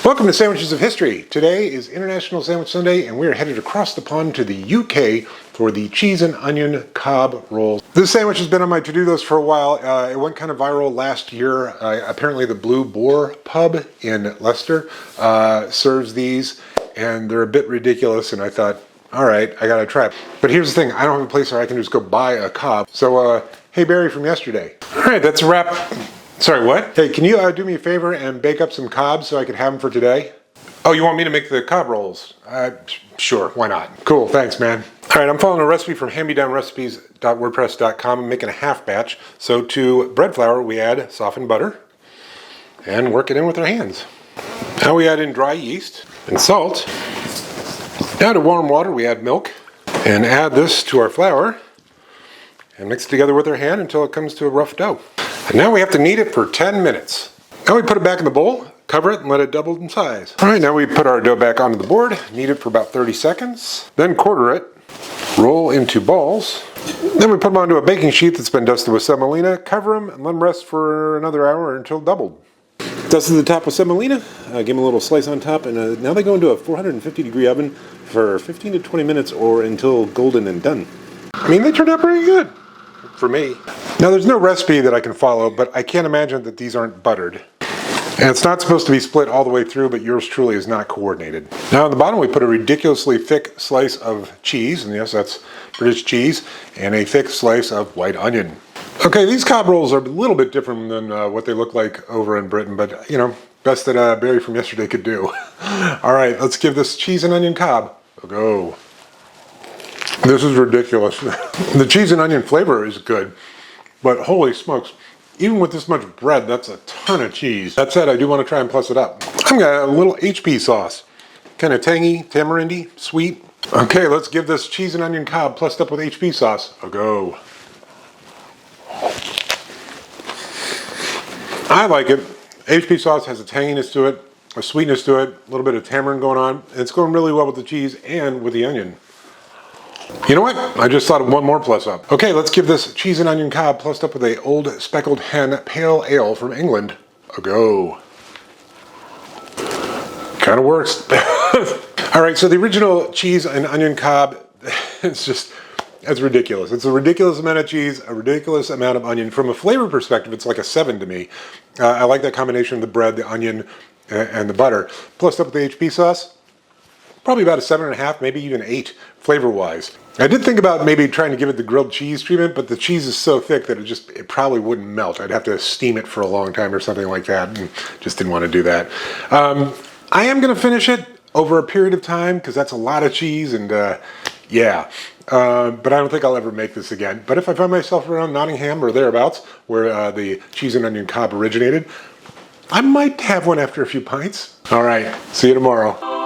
Welcome to Sandwiches of History. Today is International Sandwich Sunday and we are headed across the pond to the UK for the Cheese and Onion Cob rolls. This sandwich has been on my to-do list for a while. It went kind of viral last year. Apparently the Blue Boar pub in Leicester serves these and they're a bit ridiculous, and I thought, all right, I gotta try it. But here's the thing, I don't have a place where I can just go buy a cob. So, hey Barry from yesterday. All right, that's a wrap. Sorry, what? Hey, can you do me a favor and bake up some cobs so I could have them for today? Oh, you want me to make the cob rolls? Sure, why not? Cool, thanks, man. All right, I'm following a recipe from handmedownrecipes.wordpress.com. I'm making a half batch. So to bread flour, we add softened butter and work it in with our hands. Now we add in dry yeast and salt. Now to warm water, we add milk and add this to our flour and mix it together with our hand until it comes to a rough dough. And now we have to knead it for 10 minutes. Now we put it back in the bowl, cover it, and let it double in size. All right, now we put our dough back onto the board, knead it for about 30 seconds, then quarter it, roll into balls. Then we put them onto a baking sheet that's been dusted with semolina, cover them, and let them rest for another hour until doubled. Dusted the top with semolina, give them a little slice on top, and now they go into a 450-degree oven for 15 to 20 minutes or until golden and done. I mean, they turned out pretty good. For me. Now there's no recipe that I can follow, but I can't imagine that these aren't buttered. And it's not supposed to be split all the way through, but yours truly is not coordinated. Now on the bottom we put a ridiculously thick slice of cheese, and yes, that's British cheese, and a thick slice of white onion. Okay, these cob rolls are a little bit different than what they look like over in Britain, but you know, best that Barry from yesterday could do. All right, let's give this cheese and onion cob a go. This is ridiculous. The cheese and onion flavor is good, but holy smokes, even with this much bread, that's a ton of cheese. That said, I do want to try and plus it up. I've got a little HP sauce. Kind of tangy, tamarindy, sweet. Okay, let's give this cheese and onion cob plussed up with HP sauce a go. I like it. HP sauce has a tanginess to it, a sweetness to it, a little bit of tamarind going on. And it's going really well with the cheese and with the onion. You know what? I just thought of one more plus up. Okay, let's give this cheese and onion cob plussed up with a old speckled hen pale ale from England a go. Kind of works. All right, so the original cheese and onion cob, it's ridiculous. It's a ridiculous amount of cheese, a ridiculous amount of onion. From a flavor perspective, it's like a 7 to me. I like that combination of the bread, the onion, and the butter. Plussed up with the HP sauce. Probably about a 7.5, maybe even 8 flavor-wise. I did think about maybe trying to give it the grilled cheese treatment, but the cheese is so thick that it probably wouldn't melt. I'd have to steam it for a long time or something like that, and just didn't want to do that. I am going to finish it over a period of time because that's a lot of cheese, and yeah. But I don't think I'll ever make this again. But if I find myself around Nottingham or thereabouts, where the cheese and onion cob originated, I might have one after a few pints. All right, see you tomorrow.